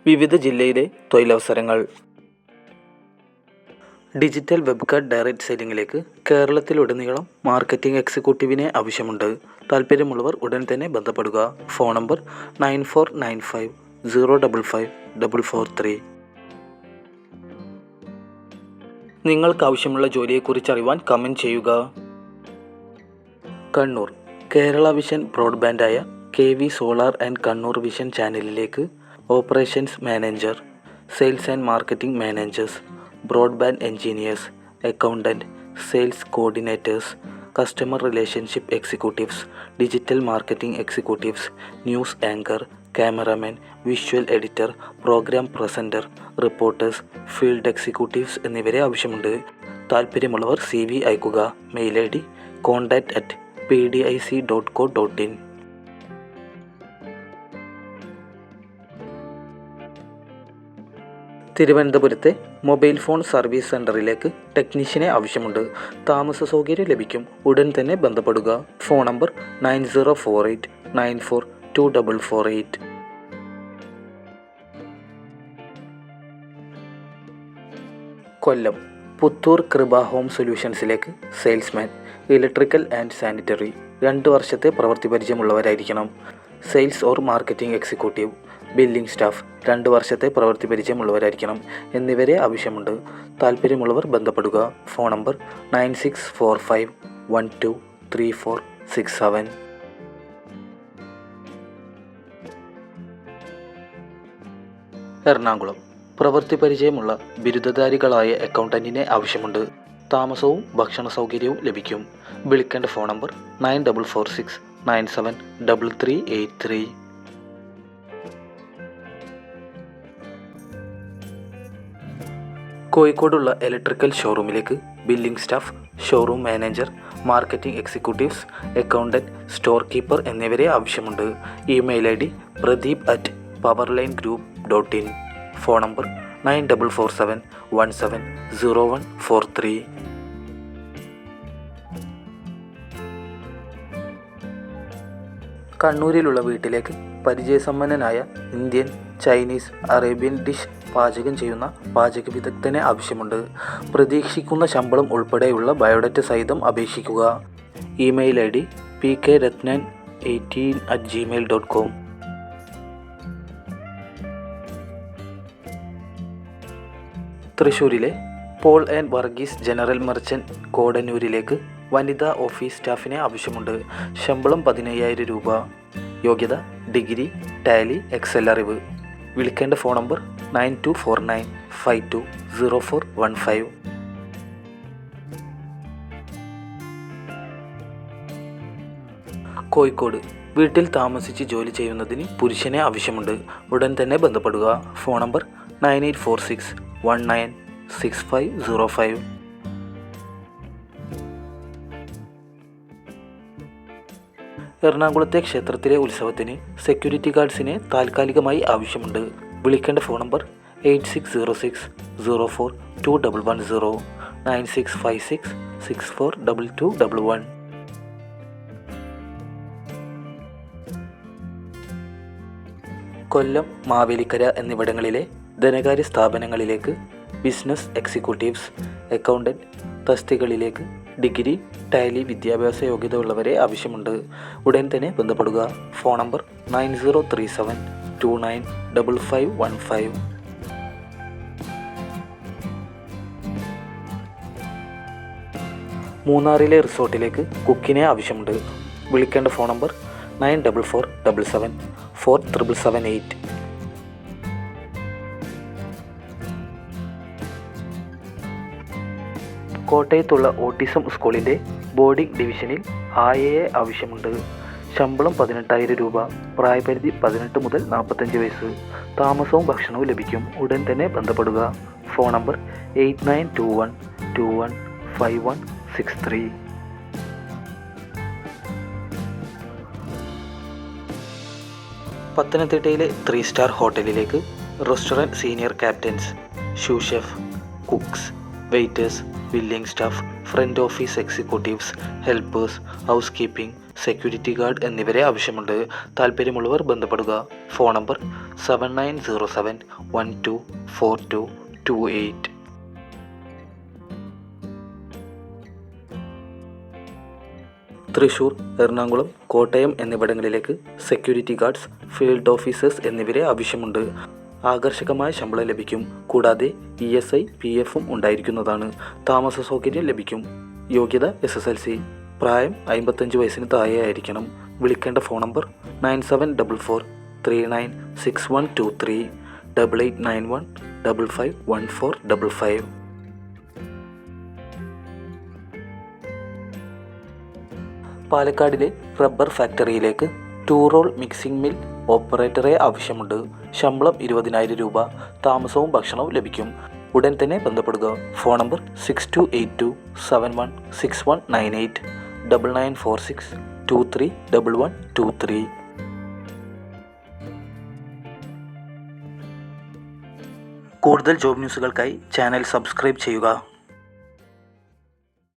വിവിധ ജില്ലയിലെ തൊഴിലവസരങ്ങൾ. ഡിജിറ്റൽ വെബ് കാർഡ് ഡയറക്റ്റ് സെല്ലിംഗിലേക്ക് കേരളത്തിലുടനീളം മാർക്കറ്റിംഗ് എക്സിക്യൂട്ടീവിനെ ആവശ്യമുണ്ട്. താൽപ്പര്യമുള്ളവർ ഉടൻ തന്നെ ബന്ധപ്പെടുക. Phone number 9495055443. നിങ്ങൾക്കാവശ്യമുള്ള ജോലിയെക്കുറിച്ച് അറിയുവാൻ കമൻറ്റ് ചെയ്യുക. കണ്ണൂർ കേരള വിഷൻ ബ്രോഡ്ബാൻഡായ KV solar and Kannur vision ചാനലിലേക്ക് operations manager, sales and marketing managers, broadband engineers, accountant, sales coordinators, customer relationship executives, digital marketing executives, news anchor, cameraman, visual editor, programme presenter, reporters, field executives എന്നിവരെ ആവശ്യമുണ്ട്. താൽപ്പര്യമുള്ളവർ CV അയക്കുക. Mail ID contact@pdic.co.in. തിരുവനന്തപുരത്തെ mobile phone service സെൻ്ററിലേക്ക് ടെക്നീഷ്യനെ ആവശ്യമുണ്ട്. താമസ സൗകര്യം ലഭിക്കും. ഉടൻ തന്നെ ബന്ധപ്പെടുക. Phone number 9048942448. Kollam Puthur Krupa home സൊല്യൂഷൻസിലേക്ക് സെയിൽസ്മാൻ, ഇലക്ട്രിക്കൽ ആൻഡ് സാനിറ്ററി, 2 വർഷത്തെ പ്രവൃത്തി പരിചയമുള്ളവരായിരിക്കണം. Sales or marketing executive, billing staff, 2 വർഷത്തെ പ്രവൃത്തി പരിചയമുള്ളവരായിരിക്കണം എന്നിവരെ ആവശ്യമുണ്ട്. താൽപ്പര്യമുള്ളവർ ബന്ധപ്പെടുക. Phone number 9645123467. എറണാകുളം പ്രവൃത്തി പരിചയമുള്ള ബിരുദധാരികളായ അക്കൗണ്ടൻറ്റിനെ ആവശ്യമുണ്ട്. താമസവും ഭക്ഷണ സൗകര്യവും ലഭിക്കും. വിളിക്കേണ്ട ഫോൺ നമ്പർ 9446973383. കോഴിക്കോടുള്ള ഇലക്ട്രിക്കൽ ഷോറൂമിലേക്ക് billing staff, showroom manager, marketing executives, accountant, store keeper എന്നിവരെ ആവശ്യമുണ്ട്. Email ID pradeep@powerlinegroup.in. Phone number 9447170143. കണ്ണൂരിലുള്ള വീട്ടിലേക്ക് പരിചയസമ്പന്നനായ ഇന്ത്യൻ, ചൈനീസ്, അറേബ്യൻ ഡിഷ് പാചകം ചെയ്യുന്ന പാചക വിദഗ്ധനെ ആവശ്യമുണ്ട്. പ്രതീക്ഷിക്കുന്ന ശമ്പളം ഉൾപ്പെടെയുള്ള ബയോഡാറ്റ സഹിതം അപേക്ഷിക്കുക. Email ID pkratnan18@gmail.com. തൃശ്ശൂരിലെ Paul and Varghese general merchant കോടന്നൂരിലേക്ക് വനിതാ ഓഫീസ് സ്റ്റാഫിനെ ആവശ്യമുണ്ട്. ശമ്പളം 15,000 രൂപ. യോഗ്യത ഡിഗ്രി, ടാലി, Excel അറിവ്. വിളിക്കേണ്ട ഫോൺ നമ്പർ 9249520415. കോഴിക്കോട് വീട്ടിൽ താമസിച്ച് ജോലി ചെയ്യുന്നതിന് പുരുഷനെ ആവശ്യമുണ്ട്. ഉടൻ തന്നെ ബന്ധപ്പെടുക. Phone number 9846196505. എറണാകുളത്തെ ക്ഷേത്രത്തിലെ ഉത്സവത്തിന് സെക്യൂരിറ്റി ഗാർഡ്സിനെ താൽക്കാലികമായി ആവശ്യമുണ്ട്. വിളിക്കേണ്ട ഫോൺ നമ്പർ 8606042110 9656642211. കൊല്ലം, മാവേലിക്കര എന്നിവിടങ്ങളിലെ ധനകാര്യ സ്ഥാപനങ്ങളിലേക്ക് ബിസിനസ് എക്സിക്യൂട്ടീവ്സ്, അക്കൗണ്ടൻറ്റ് തസ്തികകളിലേക്ക് ഡിഗ്രി, ടാലി വിദ്യാഭ്യാസ യോഗ്യത ഉള്ളവരെ ആവശ്യമുണ്ട്. ഉടൻ തന്നെ ബന്ധപ്പെടുക. Phone number 9037295515. മൂന്നാറിലെ റിസോർട്ടിലേക്ക് കുക്കിനെ ആവശ്യമുണ്ട്. വിളിക്കേണ്ട ഫോൺ നമ്പർ 9447747778. കോട്ടയത്തുള്ള ഓട്ടിസം സ്കൂളിൻ്റെ ബോർഡിംഗ് ഡിവിഷനിൽ ആയയെ ആവശ്യമുണ്ട്. ശമ്പളം 18,000 രൂപ. പ്രായപരിധി 18 മുതൽ 45 വയസ്സ്. താമസവും ഭക്ഷണവും ലഭിക്കും. ഉടൻ തന്നെ ബന്ധപ്പെടുക. Phone number 8921215163. പത്തനംതിട്ടയിലെ 3 സ്റ്റാർ ഹോട്ടലിലേക്ക് restaurant senior captains, sous chef, cooks, waiters, billing staff, front office executives, helpers, housekeeping, security guard എന്നിവരെ ആവശ്യമുണ്ട്. താൽപ്പര്യമുള്ളവർ ബന്ധപ്പെടുക. Phone number 7907124228. തൃശൂർ, എറണാകുളം, കോട്ടയം എന്നിവിടങ്ങളിലേക്ക് സെക്യൂരിറ്റി ഗാർഡ്സ്, ഫീൽഡ് ഓഫീസേഴ്സ് എന്നിവരെ ആവശ്യമുണ്ട്. ആകർഷകമായ ശമ്പളം ലഭിക്കും. കൂടാതെ ESI, PF ഉണ്ടായിരിക്കുന്നതാണ്. താമസ സൗകര്യം ലഭിക്കും. യോഗ്യത SSLC. പ്രായം 55 വയസ്സിന് താഴെയായിരിക്കണം. വിളിക്കേണ്ട ഫോൺ നമ്പർ 9744396123, 8891551455. പാലക്കാടിലെ റബ്ബർ ഫാക്ടറിയിലേക്ക് 2 റോൾ മിക്സിംഗ് മിൽ ഓപ്പറേറ്ററെ ആവശ്യമുണ്ട്. ശമ്പളം 20,000 രൂപ. താമസവും ഭക്ഷണവും ലഭിക്കും. ഉടൻ തന്നെ ബന്ധപ്പെടുക. Phone number 6282716198, 9946231123. കൂടുതൽ ജോബ് ന്യൂസുകൾക്കായി ചാനൽ സബ്സ്ക്രൈബ് ചെയ്യുക.